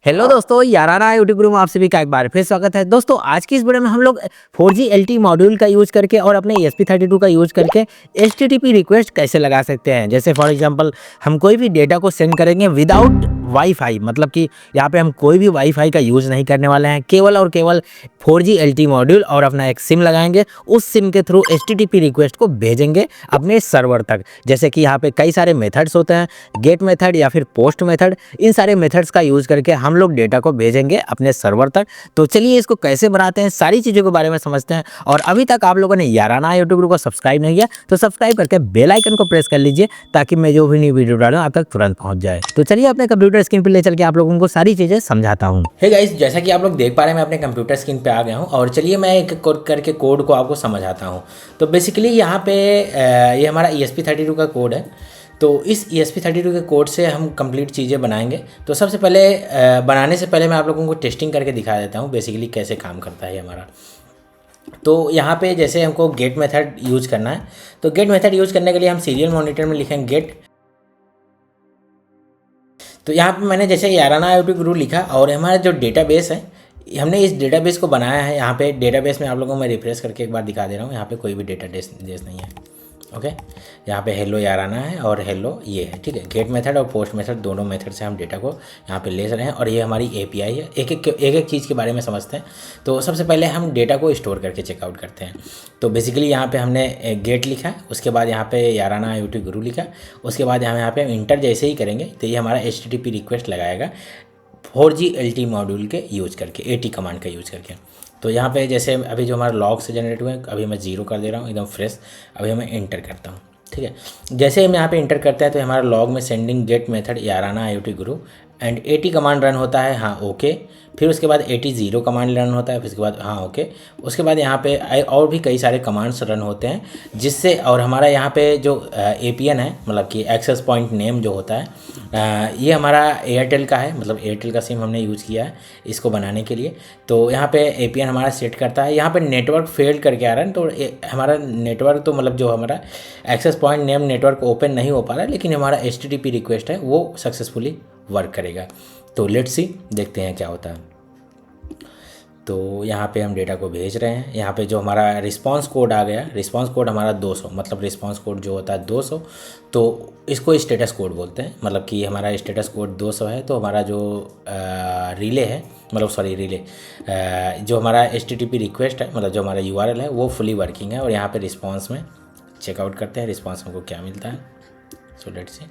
Hello दोस्तों, याराना YouTube गुरु में आप सभी का एक बार फिर स्वागत है। दोस्तों आज की इस वीडियो में हम लोग 4G LTE मॉड्यूल का यूज़ करके और अपने ESP32 का यूज़ करके HTTP रिक्वेस्ट कैसे लगा सकते हैं। जैसे फॉर एग्जांपल हम कोई भी डेटा को सेंड करेंगे विदाउट वाईफाई, मतलब कि यहाँ पे हम कोई भी वाईफाई का यूज़ नहीं करने वाले हैं, केवल और केवल 4G LTE मॉड्यूल और अपना एक सिम लगाएंगे। उस सिम के थ्रू HTTP रिक्वेस्ट को भेजेंगे अपने सर्वर तक। जैसे कि यहाँ पे कई सारे मेथड्स होते हैं, गेट मेथड या फिर पोस्ट मेथड। इन सारे मेथड्स का यूज़ करके हम लोग डेटा को भेजेंगे अपने सर्वर तक। तो चलिए इसको कैसे बनाते हैं, सारी चीज़ों के बारे में समझते हैं। और अभी तक आप लोगों ने याराना यूट्यूब ग्रुप को सब्सक्राइब नहीं किया तो सब्सक्राइब करके बेल आइकन को प्रेस कर लीजिए, ताकि मैं जो भी नई वीडियो डालूं आप तक तुरंत पहुंच जाए। तो चलिए अपने कंप्यूटर स्क्रीन पर ले चल के आप लोगों को सारी चीज़ें समझाता हूँ। हे गाइस, जैसा कि आप लोग देख पा रहे हैं मैं अपने कंप्यूटर स्क्रीन पे आ गया हूँ और चलिए मैं एक कोड करके कोड को आपको समझाता हूँ। तो बेसिकली यहाँ पे ये हमारा ESP32 का कोड है। तो इस ESP32 के कोड से हम कंप्लीट चीज़ें बनाएंगे। तो सबसे पहले बनाने से पहले मैं आप लोगों को टेस्टिंग करके दिखा देता हूँ बेसिकली कैसे काम करता है हमारा। तो यहाँ पे जैसे हमको गेट मेथड यूज़ करना है, तो गेट मेथड यूज़ करने के लिए हम सीरियल मॉनिटर में लिखेंगे गेट। तो यहाँ पे मैंने जैसे याराना यूट्यूब गुरु लिखा और हमारा जो डेटाबेस है, हमने इस डेटाबेस को बनाया है। यहाँ पे डेटाबेस में आप लोगों को मैं रिफ्रेश करके एक बार दिखा दे रहा हूँ। यहाँ पे कोई भी डेटाबेस नहीं है। ओके, यहाँ पे हेलो याराना है और हेलो ये है, ठीक है। गेट मेथड और पोस्ट मेथड दोनों मेथड से हम डेटा को यहाँ पे ले रहे हैं और ये हमारी API है। एक एक चीज़ के बारे में समझते हैं। तो सबसे पहले हम डेटा को स्टोर करके चेकआउट करते हैं। तो बेसिकली यहाँ पे हमने गेट लिखा है, उसके बाद यहाँ पे याराना यूट्यूब गुरु लिखा, उसके बाद यहाँ पे हम इंटर जैसे ही करेंगे तो ये हमारा HTTP रिक्वेस्ट लगाएगा 4G LTE मॉड्यूल के यूज़ करके, AT कमांड का यूज़ करके। तो यहाँ पे जैसे अभी जो हमारा लॉग से जनरेट हुए हैं, अभी मैं 0 कर दे रहा हूँ एकदम फ्रेश। अभी मैं इंटर करता हूँ, ठीक है। जैसे हम यहाँ पे इंटर करते हैं तो हमारा लॉग में sending get method Yaarana YouTube Guru and AT command run होता है, हाँ ओके। फिर उसके बाद AT0 कमांड रन होता है, फिर उसके बाद हाँ ओके। उसके बाद यहाँ पे और भी कई सारे कमांड्स रन होते हैं जिससे, और हमारा यहाँ पे जो APN है, मतलब कि एक्सेस पॉइंट नेम जो होता है, ये हमारा एयरटेल का है, मतलब एयरटेल का सिम हमने यूज़ किया है इसको बनाने के लिए। तो यहाँ पे APN हमारा सेट करता है। यहाँ पे नेटवर्क फेल करके आ रहा है, तो हमारा नेटवर्क तो मतलब जो हमारा access point name network open नहीं हो पा रहा है, लेकिन हमारा HTTP रिक्वेस्ट है वो सक्सेसफुली वर्क करेगा। तो लेट्स सी, देखते हैं क्या होता है। तो यहाँ पे हम डेटा को भेज रहे हैं। यहाँ पे जो हमारा रिस्पांस कोड आ गया, रिस्पांस कोड हमारा 200, मतलब रिस्पांस कोड जो होता है 200, तो इसको स्टेटस कोड बोलते हैं। मतलब कि हमारा स्टेटस कोड 200 है। तो हमारा जो रिले है, मतलब सॉरी रिले, जो हमारा HTTP रिक्वेस्ट है, मतलब जो हमारा URL है वो फुली वर्किंग है। और यहाँ पे रिस्पांस में चेकआउट करते हैं रिस्पांस हमको क्या मिलता है। So let's see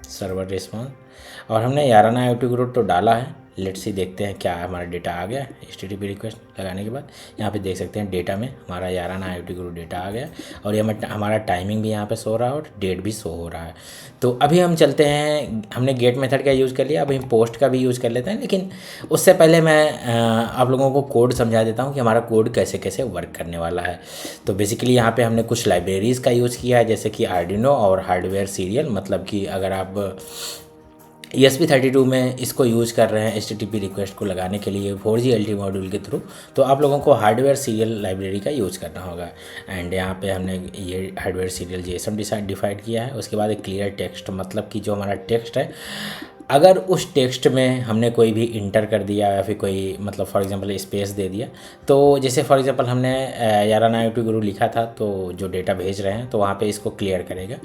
server response, और हमने याराना यूट्यूब ग्रुप तो डाला है। लेट्स सी देखते हैं क्या हमारा डेटा आ गया। HTTP रिक्वेस्ट लगाने के बाद यहाँ पे देख सकते हैं डेटा में हमारा याराना यूट्यूब ग्रुप डेटा आ गया और ये हमारा टाइमिंग भी यहाँ पे शो रहा है और डेट भी शो हो रहा है। तो अभी हम चलते हैं, हमने गेट मेथड का यूज़ कर लिया, अभी हम पोस्ट का भी यूज़ कर लेते हैं। लेकिन उससे पहले मैं आप लोगों को कोड समझा देता हूँ कि हमारा कोड कैसे कैसे वर्क करने वाला है। तो बेसिकली यहाँ पे हमने कुछ लाइब्रेरीज़ का यूज़ किया है, जैसे कि आर्डिनो और हार्डवेयर सीरियल। मतलब कि अगर आप ESP32 में इसको यूज़ कर रहे हैं HTTP रिक्वेस्ट को लगाने के लिए 4G LTE मॉड्यूल के थ्रू, तो आप लोगों को हार्डवेयर सीरियल लाइब्रेरी का यूज़ करना होगा। एंड यहाँ पे हमने ये हार्डवेयर सीरियल JSON डिफाइड किया है। उसके बाद एक क्लियर टेक्स्ट, मतलब कि जो हमारा टेक्स्ट है, अगर उस टेक्स्ट में हमने कोई भी इंटर कर दिया या फिर कोई, मतलब फॉर एग्जांपल स्पेस दे दिया, तो जैसे फॉर एग्जांपल हमने याराना यूट्यूब गुरु लिखा था, तो जो डेटा भेज रहे हैं तो वहाँ पे इसको क्लियर करेगा।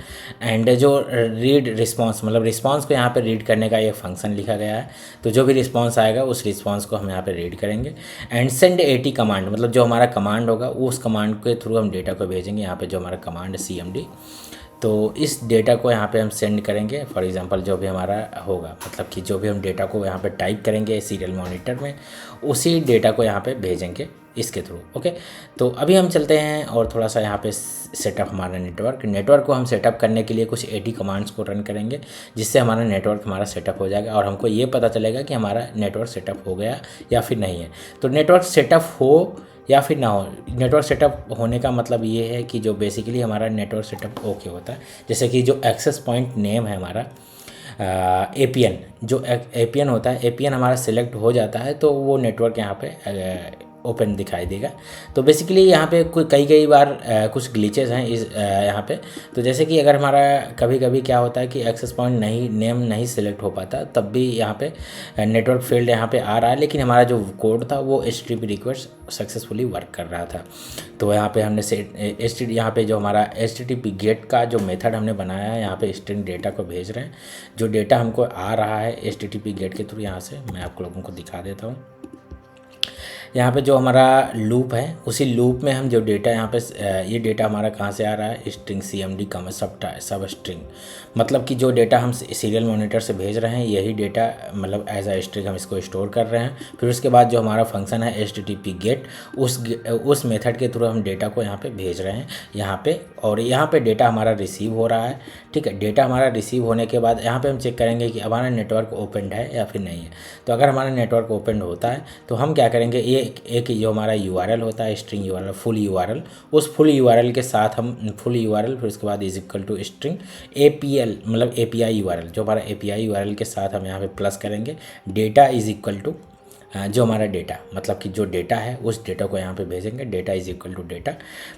एंड जो रीड रिस्पांस, मतलब रिस्पांस को यहाँ पे रीड करने का एक फंक्शन लिखा गया है। तो जो भी रिस्पांस आएगा उस रिस्पांस को हम यहाँ पे रीड करेंगे। एंड सेंड AT कमांड, मतलब जो हमारा कमांड होगा उस कमांड के थ्रू हम डेटा को भेजेंगे। यहाँ पे जो हमारा कमांड है CMD, तो इस डेटा को यहाँ पे हम सेंड करेंगे। फॉर एग्जांपल जो भी हमारा होगा, मतलब कि जो भी हम डेटा को यहाँ पे टाइप करेंगे सीरियल मॉनिटर में, उसी डेटा को यहाँ पे भेजेंगे इसके थ्रू। ओके, तो अभी हम चलते हैं और थोड़ा सा यहाँ पे सेटअप हमारा नेटवर्क को हम सेटअप करने के लिए कुछ AT कमांड्स को रन करेंगे, जिससे हमारा नेटवर्क हमारा सेटअप हो जाएगा और हमको ये पता चलेगा कि हमारा नेटवर्क सेटअप हो गया या फिर नहीं है। तो नेटवर्क सेटअप हो या फिर ना हो, नेटवर्क सेटअप होने का मतलब ये है कि जो बेसिकली हमारा नेटवर्क सेटअप ओके होता है। जैसे कि जो एक्सेस पॉइंट नेम है हमारा APN, जो APN होता है, APN हमारा सिलेक्ट हो जाता है, तो वो नेटवर्क यहाँ पे ओपन दिखाई देगा। तो बेसिकली यहाँ पे कई बार कुछ ग्लिचेस हैं इस यहाँ पे। तो जैसे कि अगर हमारा कभी कभी क्या होता है कि एक्सेस पॉइंट नेम नहीं सिलेक्ट हो पाता, तब भी यहाँ पे नेटवर्क फील्ड यहाँ पे आ रहा है, लेकिन हमारा जो कोड था वो HTTP रिक्वेस्ट सक्सेसफुली वर्क कर रहा था। तो यहाँ पे हमने यहाँ पे जो हमारा HTTP गेट का जो मेथड हमने बनाया है, यहाँ पे स्ट्रिंग डेटा को भेज रहे हैं। जो डेटा हमको आ रहा है HTTP गेट के थ्रू, यहाँ से मैं आप लोगों को दिखा देता हूँ। यहाँ पे जो हमारा लूप है, उसी लूप में हम जो डेटा यहाँ पे ये डेटा हमारा कहाँ से आ रहा है, स्ट्रिंग CMD सब स्ट्रिंग, मतलब कि जो डेटा हम सीरियल मॉनिटर से भेज रहे हैं यही डेटा मतलब एज अ स्ट्रिंग हम इसको स्टोर कर रहे हैं। फिर उसके बाद जो हमारा फंक्शन है HTTP गेट, उस मेथड के थ्रू हम डेटा को यहाँ पे भेज रहे हैं यहाँ पे, और यहाँ पे डेटा हमारा रिसीव हो रहा है। ठीक है, डेटा हमारा रिसीव होने के बाद यहाँ पे हम चेक करेंगे कि हमारा नेटवर्क ओपन है या फिर नहीं है। तो अगर हमारा नेटवर्क ओपन होता है तो हम क्या करेंगे, ये एक जो हमारा URL होता है स्ट्रिंग URL, फुल URL, उस फुल URL के साथ हम फुल URL फिर उसके बाद is equal to string APL मतलब API URL, जो हमारा API URL के साथ हम यहाँ पे प्लस करेंगे डेटा इज इक्वल टू जो हमारा डेटा मतलब कि जो डेटा है उस डेटा को यहाँ पे भेजेंगे, data is equal to data.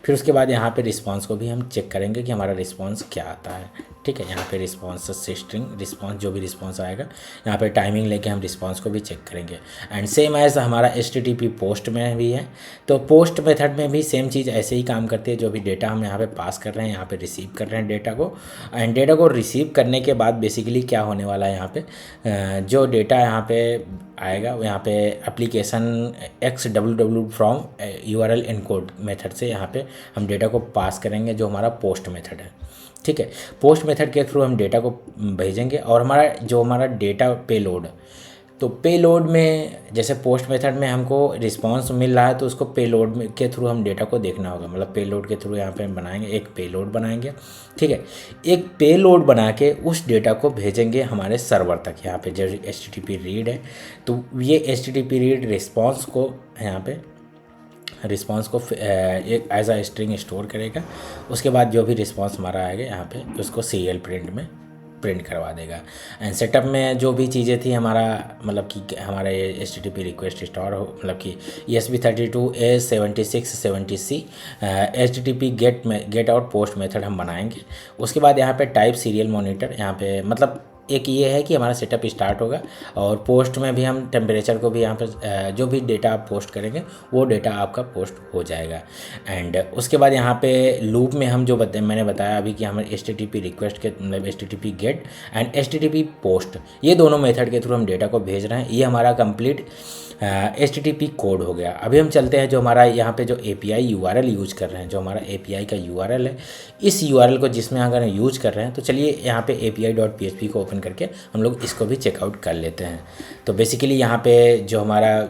फिर उसके बाद यहाँ पे रिस्पांस को भी हम चेक करेंगे कि हमारा रिस्पांस क्या आता है। ठीक है, यहाँ पे रिस्पांस से स्ट्रिंग रिस्पांस, जो भी रिस्पांस आएगा यहाँ पे टाइमिंग लेके हम रिस्पांस को भी चेक करेंगे। एंड सेम एज हमारा HTTP पोस्ट में भी है, तो पोस्ट मेथड में भी सेम चीज़ ऐसे ही काम करती है। जो भी डेटा हम यहाँ पे पास कर रहे हैं, यहाँ पे रिसीव कर रहे हैं डेटा को, एंड डेटा को रिसीव करने के बाद बेसिकली क्या होने वाला है, यहाँ पे जो डेटा यहाँ पे आएगा यहाँ पे application XWW from URL encode method से यहाँ पे हम डेटा को पास करेंगे, जो हमारा पोस्ट मेथड है। ठीक है, पोस्ट मेथड के थ्रू हम डेटा को भेजेंगे, और हमारा डेटा पेलोड, तो पेलोड में जैसे पोस्ट मेथड में हमको रिस्पांस मिल रहा है तो उसको पेलोड के थ्रू हम डेटा को देखना होगा। मतलब पेलोड के थ्रू यहाँ पे हम बनाएंगे, एक पेलोड बनाएंगे। ठीक है, एक पेलोड बना के उस डेटा को भेजेंगे हमारे सर्वर तक। यहाँ पे जो HTTP रीड है, तो ये HTTP रीड रिस्पांस को यहाँ पे एक एज अ स्ट्रिंग स्टोर करेगा। उसके बाद जो भी रिस्पांस हमारा आएगा यहाँ पे उसको सीरियल प्रिंट करवा देगा। एंड सेटअप में जो भी चीज़ें थी हमारा मतलब कि हमारा ये HTTP रिक्वेस्ट स्टोर हो, मतलब कि ESP32A7670C HTTP गेट और पोस्ट मेथड हम बनाएंगे। उसके बाद यहाँ पे टाइप सीरियल मॉनिटर, यहाँ पे मतलब एक ये है कि हमारा सेटअप स्टार्ट होगा, और पोस्ट में भी हम टेम्परेचर को भी यहाँ पे जो भी डेटा आप पोस्ट करेंगे वो डेटा आपका पोस्ट हो जाएगा। एंड उसके बाद यहाँ पे लूप में हम जो मैंने बताया अभी कि हमारे HTTP रिक्वेस्ट के मतलब HTTP get and HTTP post, ये दोनों मेथड के थ्रू हम डेटा को भेज रहे हैं। ये हमारा कंप्लीट HTTP कोड हो गया। अभी हम चलते हैं जो हमारा यहाँ पे जो API URL यूज कर रहे हैं, जो हमारा API का URL है, इस URL को जिसमें अगर हम यूज कर रहे हैं, तो चलिए यहाँ पे API.php को ओपन करके हम लोग इसको भी चेकआउट कर लेते हैं। तो बेसिकली यहाँ पे जो हमारा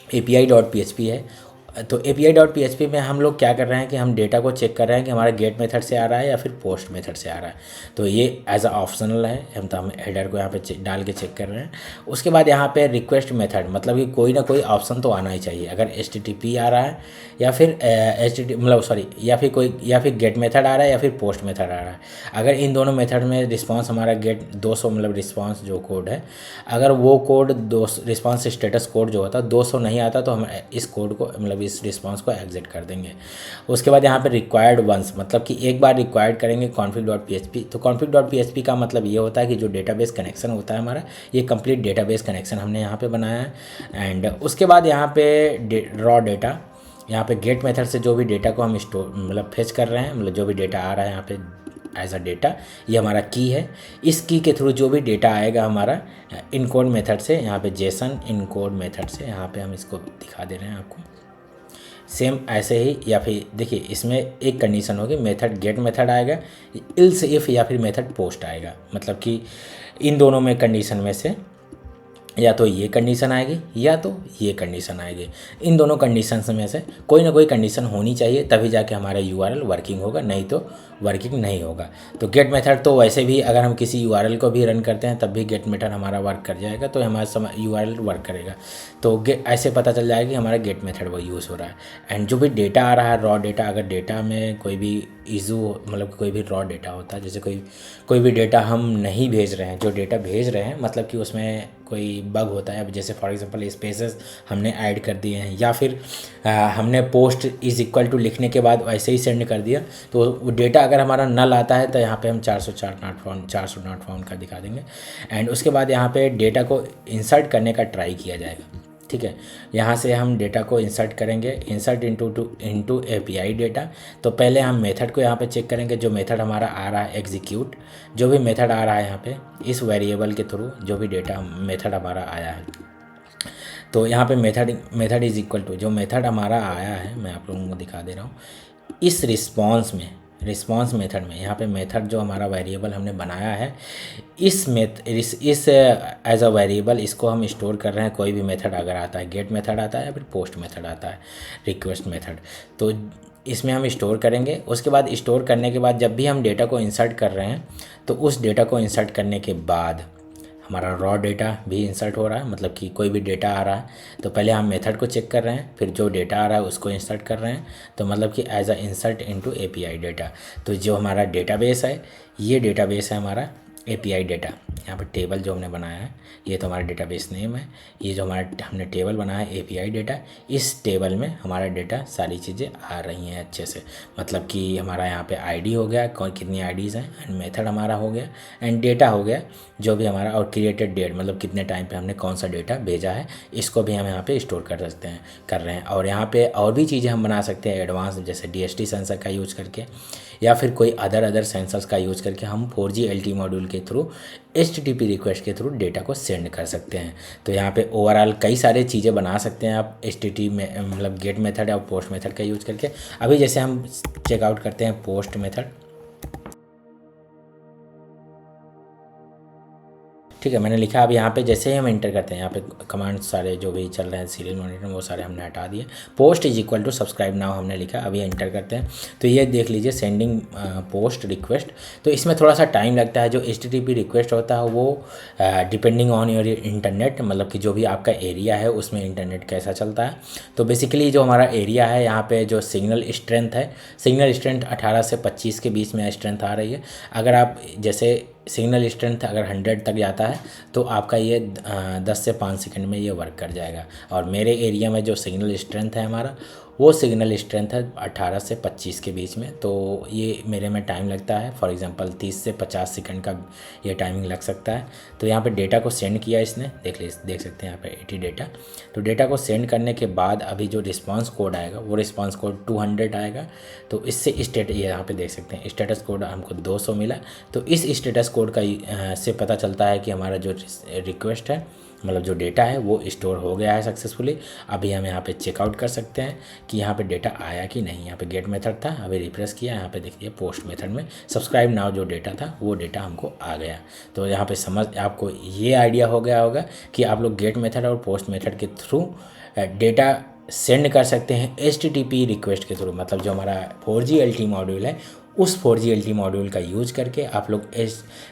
API.php है, तो API.php में हम लोग क्या कर रहे हैं कि हम डेटा को चेक कर रहे हैं कि हमारा गेट मेथड से आ रहा है या फिर पोस्ट मेथड से आ रहा है। तो ये एज अ ऑप्शनल है, हम हेडर को यहाँ पे डाल के चेक कर रहे हैं। उसके बाद यहाँ पे रिक्वेस्ट मेथड, मतलब कि कोई ना कोई ऑप्शन तो आना ही चाहिए। अगर HTTP आ रहा है या फिर या फिर गेट मेथड आ रहा है या फिर पोस्ट मेथड आ रहा है। अगर इन दोनों मेथड में रिस्पांस हमारा गेट 200 मतलब रिस्पांस जो कोड है, अगर वो कोड रिस्पांस स्टेटस कोड जो होता है 200 नहीं आता, तो हम इस कोड को मतलब इस रिस्पांस को एग्जिट कर देंगे। उसके बाद यहाँ पे रिक्वायर्ड वंस, मतलब कि एक बार रिक्वायर्ड करेंगे config.php। तो config.php का मतलब ये होता है कि जो डेटाबेस कनेक्शन होता है हमारा, ये कंप्लीट डेटाबेस कनेक्शन हमने यहाँ पे बनाया है। एंड उसके बाद यहाँ पे रॉ डेटा, यहाँ पे गेट मेथड से जो भी डेटा को हम स्टोर मतलब फेच कर रहे हैं, मतलब जो भी डेटा आ रहा है यहाँ पे एज अ डेटा, ये हमारा की है। इस की के थ्रू जो भी डेटा आएगा हमारा इनकोड मेथड से, यहाँ पे जेसन इनकोड मेथड से यहाँ पे हम इसको दिखा दे रहे हैं आपको। सेम ऐसे ही, या फिर देखिए इसमें एक कंडीशन होगी, मेथड गेट मेथड आएगा, इल्स इफ या फिर मेथड पोस्ट आएगा। मतलब कि इन दोनों में कंडीशन में से या तो ये कंडीशन आएगी या तो ये कंडीशन आएगी। इन दोनों कंडीशंस में से कोई ना कोई कंडीशन होनी चाहिए, तभी जाके हमारा URL वर्किंग होगा, नहीं तो वर्किंग नहीं होगा। तो गेट मेथड तो वैसे भी अगर हम किसी URL को भी रन करते हैं तब भी गेट मेथड हमारा वर्क कर जाएगा, तो हमारा URL वर्क करेगा। तो ऐसे पता चल जाएगा कि हमारा गेट मेथड वो यूज़ हो रहा है। एंड जो भी डेटा आ रहा है रॉ डेटा, अगर डेटा में कोई भी इशू मतलब कोई भी रॉ डेटा होता है, जैसे कोई भी डेटा हम नहीं भेज रहे हैं, जो डेटा भेज रहे हैं मतलब कि उसमें कोई बग होता है, अब जैसे फॉर एग्जांपल स्पेसेस हमने ऐड कर दिए हैं या फिर हमने पोस्ट इज़ इक्वल टू लिखने के बाद ऐसे ही सेंड कर दिया, तो वो डेटा अगर हमारा नल आता है तो यहाँ पे हम 400 नॉट फाउंड का दिखा देंगे। एंड उसके बाद यहाँ पे डेटा को इंसर्ट करने का ट्राई किया जाएगा। ठीक है, यहाँ से हम डेटा को इंसर्ट करेंगे, इंसर्ट इनटू एपीआई डेटा। तो पहले हम मेथड को यहाँ पे चेक करेंगे, जो मेथड हमारा आ रहा है एग्जीक्यूट, जो भी मेथड आ रहा है यहाँ पे इस वेरिएबल के थ्रू जो भी डेटा मेथड हमारा आया है, तो यहाँ पे मेथड इज इक्वल टू जो मेथड हमारा आया है, मैं आप लोगों को दिखा दे रहा हूँ। इस रिस्पॉन्स मेथड में यहाँ पे मेथड जो हमारा वेरिएबल हमने बनाया है, इस एज अ वेरिएबल इसको हम स्टोर कर रहे हैं। कोई भी मेथड अगर आता है, गेट मेथड आता है या फिर पोस्ट मेथड आता है, रिक्वेस्ट मेथड, तो इसमें हम स्टोर करेंगे। उसके बाद स्टोर करने के बाद जब भी हम डेटा को इंसर्ट कर रहे हैं, तो उस डेटा को इंसर्ट करने के बाद हमारा रॉ डेटा भी इंसर्ट हो रहा है, मतलब कि कोई भी डेटा आ रहा है तो पहले हम मेथड को चेक कर रहे हैं, फिर जो डेटा आ रहा है उसको इंसर्ट कर रहे हैं, तो मतलब कि as a insert into API data. तो जो हमारा डेटाबेस है, ये डेटाबेस है हमारा एपीआई डेटा। यहाँ पर टेबल जो हमने बनाया है, ये तो हमारा डेटाबेस नेम है। ये जो हमारा हमने टेबल बनाया है एपीआई डेटा, इस टेबल में हमारा डेटा सारी चीज़ें आ रही हैं अच्छे से, मतलब कि हमारा यहाँ पे आईडी हो गया, कौन कितनी आईडीज़ हैं, एंड मेथड हमारा हो गया, एंड डेटा हो गया जो भी हमारा, और क्रिएटेड डेट, मतलब कितने टाइम पे हमने कौन सा डेटा भेजा है, इसको भी हम यहाँ पे स्टोर कर रहे हैं। और यहाँ पे और भी चीज़ें हम बना सकते हैं एडवांस, जैसे DHT सेंसर का यूज़ करके या फिर कोई अदर सेंसर्स का यूज़ करके हम 4G LTE मॉड्यूल के थ्रू HTTP रिक्वेस्ट के थ्रू डेटा को सेंड कर सकते हैं। तो यहाँ पे ओवरऑल कई सारे चीज़ें बना सकते हैं आप HTTP में, मतलब गेट मेथड और पोस्ट मेथड का यूज़ करके। अभी जैसे हम चेकआउट करते हैं पोस्ट मेथड, ठीक है, मैंने लिखा। अब यहाँ पे जैसे ही हम इंटर करते हैं, यहाँ पे कमांड सारे जो भी चल रहे हैं सीरियल मॉनिटर वो सारे हमने हटा दिए। Post is equal to subscribe now हमने लिखा, अभी इंटर करते हैं तो ये देख लीजिए सेंडिंग पोस्ट रिक्वेस्ट। तो इसमें थोड़ा सा टाइम लगता है। जो HTTP रिक्वेस्ट होता है वो डिपेंडिंग ऑन योर इंटरनेट, मतलब कि जो भी आपका एरिया है उसमें इंटरनेट कैसा चलता है। तो बेसिकली जो हमारा एरिया है, यहाँ पे जो सिग्नल स्ट्रेंथ है, सिग्नल स्ट्रेंथ 18 से 25 के बीच में स्ट्रेंथ आ रही है। अगर आप जैसे सिग्नल स्ट्रेंथ अगर 100 तक जाता है तो आपका ये 10 से 5 सेकंड में ये वर्क कर जाएगा। और मेरे एरिया में जो सिग्नल स्ट्रेंथ है हमारा, वो सिग्नल स्ट्रेंथ है 18 से 25 के बीच में, तो ये मेरे में टाइम लगता है फॉर एग्जांपल 30 से 50 सेकंड का ये टाइमिंग लग सकता है। तो यहाँ पे डेटा को सेंड किया इसने, देख सकते हैं यहाँ पे 80 डेटा। तो डेटा को सेंड करने के बाद अभी जो रिस्पांस कोड आएगा वो रिस्पांस कोड 200 आएगा। तो इससे यहाँ पे देख सकते हैं स्टेटस कोड हमको 200 मिला। तो इस स्टेटस कोड का से पता चलता है कि हमारा जो रिक्वेस्ट है, मतलब जो डेटा है वो स्टोर हो गया है सक्सेसफुली। अभी हम यहाँ पे चेकआउट कर सकते हैं कि यहाँ पे डेटा आया कि नहीं। यहाँ पे गेट मेथड था, अभी रिप्रेस किया, यहाँ पे देखिए पोस्ट मेथड में सब्सक्राइब नाउ जो डेटा था वो डेटा हमको आ गया। तो यहाँ पे आपको ये आइडिया हो गया होगा कि आप लोग गेट मेथड और पोस्ट मेथड के थ्रू डेटा सेंड कर सकते हैं HTTP रिक्वेस्ट के थ्रू। मतलब जो हमारा 4G LTE मॉड्यूल है, उस 4G LTE मॉड्यूल का यूज करके आप लोग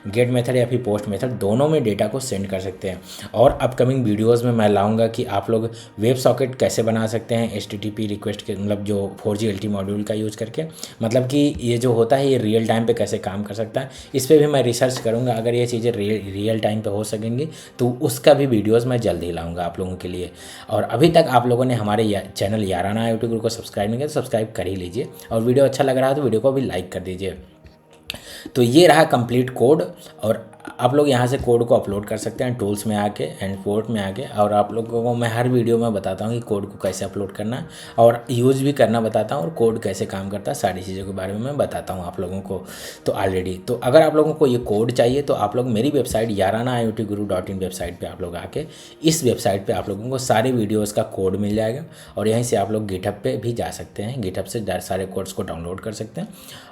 गेट मेथड या फिर पोस्ट मेथड दोनों में डेटा को सेंड कर सकते हैं। और अपकमिंग वीडियोस में मैं लाऊंगा कि आप लोग वेब सॉकेट कैसे बना सकते हैं HTTP रिक्वेस्ट के, मतलब जो 4G LTE मॉड्यूल का यूज़ करके, मतलब कि ये जो होता है ये रियल टाइम पे कैसे काम कर सकता है, इस पर भी मैं रिसर्च करूँगा। अगर ये चीज़ें रियल टाइम पर हो सकेंगी तो उसका भी वीडियोज़ मैं जल्द ही लाऊँगा आप लोगों के लिए। और अभी तक आप लोगों ने हमारे चैनल याराना IoT गुरु को सब्सक्राइब नहीं किया तो सब्सक्राइब कर ही लीजिए, और वीडियो अच्छा लग रहा है तो वीडियो को भी लाइक कर दीजिए। तो ये रहा कंप्लीट कोड, और आप लोग यहाँ से कोड को अपलोड कर सकते हैं टूल्स में आके, एंड पोर्ट में आके। और आप लोगों को मैं हर वीडियो में बताता हूँ कि कोड को कैसे अपलोड करना है और यूज़ भी करना बताता हूँ, और कोड कैसे काम करता है, सारी चीज़ों के बारे में मैं बताता हूँ आप लोगों को। तो ऑलरेडी तो अगर आप लोगों को ये कोड चाहिए तो आप लोग मेरी वेबसाइट yaranaIoTguru.in वेबसाइट पर आप लोग आके, इस वेबसाइट पर आप लोगों को सारे वीडियोज़ का कोड मिल जाएगा। और यहीं से आप लोग गिटहब पे भी जा सकते हैं, गिटहब से सारे कोड्स को डाउनलोड कर सकते हैं,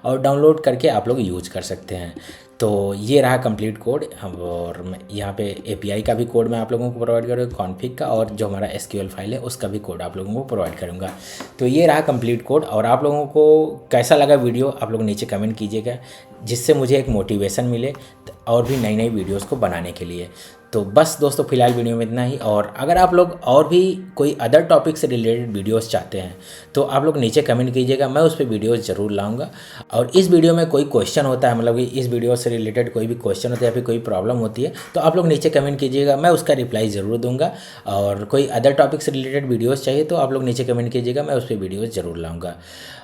और डाउनलोड करके आप लोग यूज कर सकते हैं। तो ये रहा कंप्लीट कोड। और यहाँ पे API का भी कोड मैं आप लोगों को प्रोवाइड करूँगा, कॉन्फ़िग का, और जो हमारा SQL फाइल है उसका भी कोड आप लोगों को प्रोवाइड करूँगा। तो ये रहा कंप्लीट कोड। और आप लोगों को कैसा लगा वीडियो आप लोग नीचे कमेंट कीजिएगा, जिससे मुझे एक मोटिवेशन मिले और भी नई वीडियोज़ को बनाने के लिए। तो बस दोस्तों फिलहाल वीडियो में इतना ही। और अगर आप लोग और भी कोई अदर टॉपिक से रिलेटेड वीडियोस चाहते हैं तो आप लोग नीचे कमेंट कीजिएगा, मैं उस पर वीडियोस ज़रूर लाऊंगा। और इस वीडियो में कोई क्वेश्चन होता है, मतलब कि इस वीडियो से रिलेटेड कोई भी क्वेश्चन होता है या फिर कोई प्रॉब्लम होती है तो आप लोग नीचे कमेंट कीजिएगा, मैं उसका रिप्लाई ज़रूर दूंगा। और कोई अदर टॉपिक से रिलेटेड वीडियोज़ चाहिए तो आप लोग नीचे कमेंट कीजिएगा, मैं उस पर वीडियोज़ ज़रूर लाऊंगा।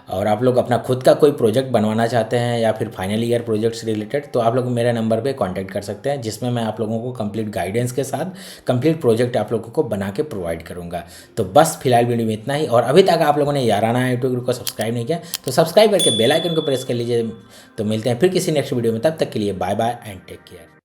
और आप लोग अपना खुद का कोई प्रोजेक्ट बनवाना चाहते हैं या फिर फाइनल ईयर प्रोजेक्ट से रिलेटेड तो आप लोग मेरे नंबर पे कांटेक्ट कर सकते हैं, जिसमें मैं आप लोगों को कंप्लीट गाइडेंस के साथ कंप्लीट प्रोजेक्ट आप लोगों को बना के प्रोवाइड करूंगा। तो बस फिलहाल वीडियो में इतना ही। और अभी तक आप लोगों ने याराना यूट्यूब ग्रुप को सब्सक्राइब नहीं किया तो सब्सक्राइब करके बेल आइकन को प्रेस कर लीजिए। तो मिलते हैं फिर किसी नेक्स्ट वीडियो में, तब तक के लिए bye bye and take care.